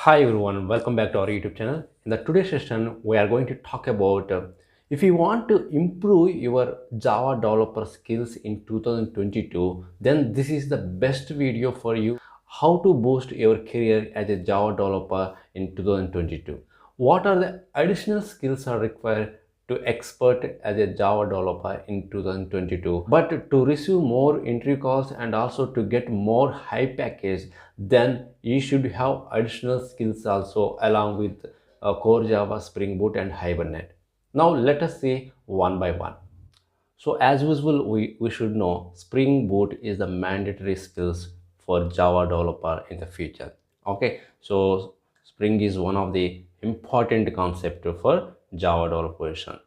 Hi everyone, welcome back to our YouTube channel. In the today's session, we are going to talk about if you want to improve your Java developer skills in 2022, then this is the best video for you. How to boost your career as a Java developer in 2022. What are the additional skills are required to expert as a Java developer in 2022? But to receive more entry calls and also to get more high package, then you should have additional skills also along with core Java, Spring Boot and Hibernate. Now let us see one by one. So as usual, we should know Spring Boot is the mandatory skills for Java developer in the future. Okay, so Spring is one of the important concept for Java developer.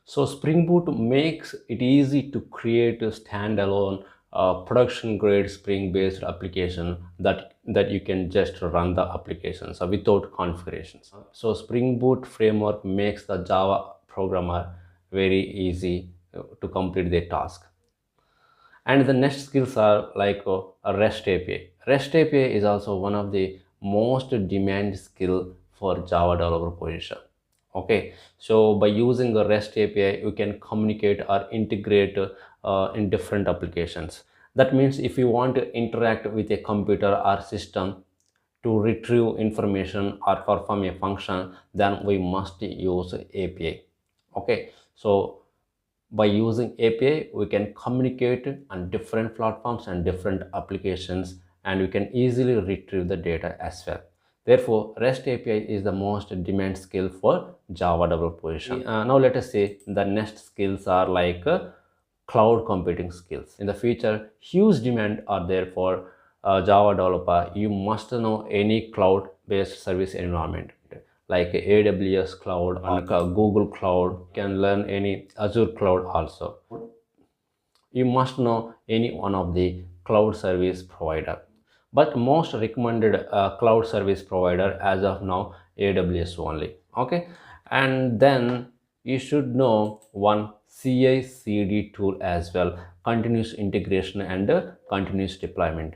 So Spring Boot makes it easy to create a standalone production grade Spring based application that you can just run the applications without configurations. So Spring Boot framework makes the Java programmer very easy to complete their task. And the next skills are like a REST API. REST API is also one of the most demanded skill for Java developer position. Okay, so by using the REST API, you can communicate or integrate in different applications. That means if you want to interact with a computer or system to retrieve information or perform a function, then we must use API. Okay, so by using API, we can communicate on different platforms and different applications, and we can easily retrieve the data as well. Therefore, REST API is the most demand skill for Java developer position. Now let us say the next skills are like cloud computing skills. In the future, huge demand are there for Java developer. You must know any cloud-based service environment like AWS cloud and Google cloud. You can learn any Azure cloud also. You must know any one of the cloud service provider. But most recommended cloud service provider as of now AWS only. Okay, and then you should know one CI/CD tool as well, continuous integration and continuous deployment.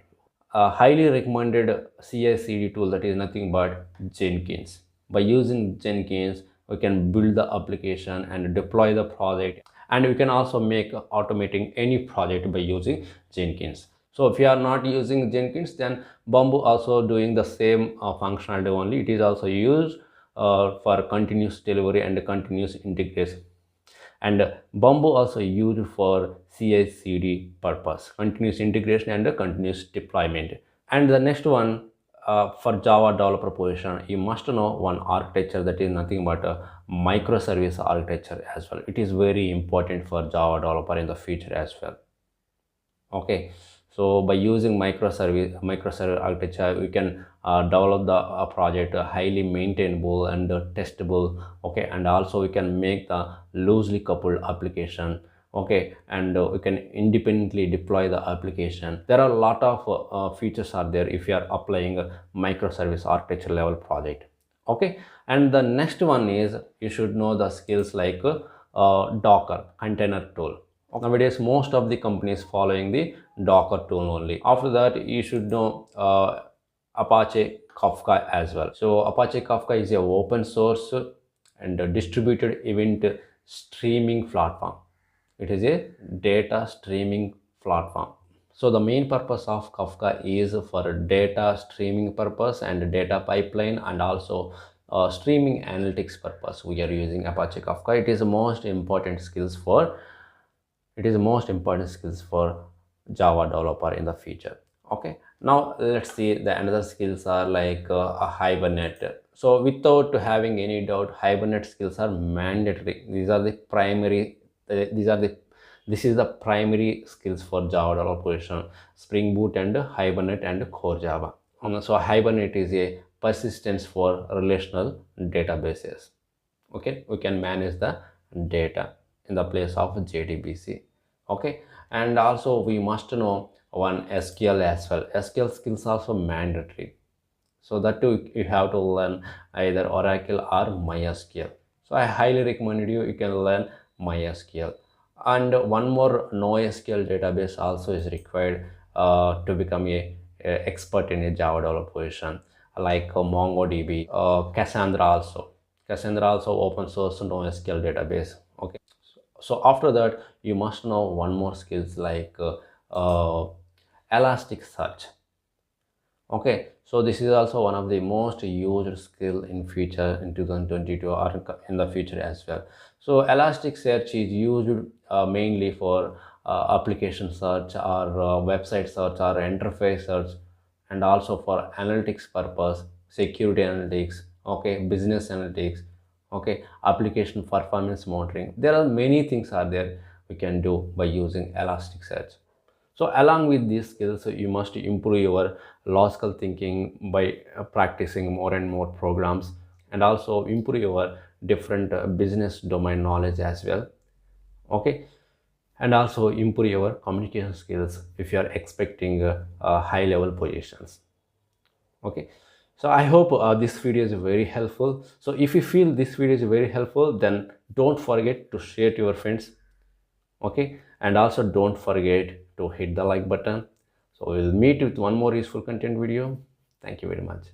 A highly recommended CI/CD tool that is nothing but Jenkins. By using Jenkins, we can build the application and deploy the project, and we can also make automating any project by using Jenkins. So if you are not using Jenkins, then Bamboo also doing the same functionality only. It is also used for continuous delivery and continuous integration, and Bamboo also used for CI/CD purpose, continuous integration and continuous deployment. And the next one, for Java developer position, you must know one architecture that is nothing but a microservice architecture as well. It is very important for Java developer in the future as well. Okay, so by using microservice architecture, we can develop the project highly maintainable and testable. Okay, and also we can make the loosely coupled application. Okay, and we can independently deploy the application. There are a lot of features are there if you are applying a microservice architecture level project. Okay, and the next one is you should know the skills like Docker container tool. Nowadays, most of the companies following the Docker tool only. After that, you should know Apache Kafka as well. So Apache Kafka is a open source and a distributed event streaming platform. It is a data streaming platform. So the main purpose of Kafka is for data streaming purpose and data pipeline, and also streaming analytics purpose. We are using Apache Kafka. It is the most important skills for Java developer in the future. Okay, now let's see the another skills are like a Hibernate. So without having any doubt, Hibernate skills are mandatory. These are the primary. This is the primary skills for Java developer position: Spring Boot and Hibernate and Core Java. So Hibernate is a persistence for relational databases. Okay, we can manage the data in the place of JDBC. Okay, and also we must know one SQL as well. SQL skills also mandatory, so that too you have to learn either Oracle or MySQL. So I highly recommend you can learn MySQL. And one more NoSQL database also is required to become a expert in a Java developer position, like MongoDB, Cassandra also. Cassandra also open source NoSQL database. Okay, so after that you must know one more skills like Elasticsearch. Okay, so this is also one of the most used skill in future in 2022 or in the future as well. So Elasticsearch is used mainly for application search or website search or interface search, and also for analytics purpose, security analytics, okay, business analytics, okay, application performance monitoring. There are many things are there we can do by using Elasticsearch. So along with these skills, you must improve your logical thinking by practicing more and more programs, and also improve your different business domain knowledge as well. Okay, and also improve your communication skills if you are expecting high level positions. Okay, so I hope this video is very helpful. So if you feel this video is very helpful, then don't forget to share to your friends. Okay, and also don't forget to hit the like button. So we'll meet with one more useful content video. Thank you very much.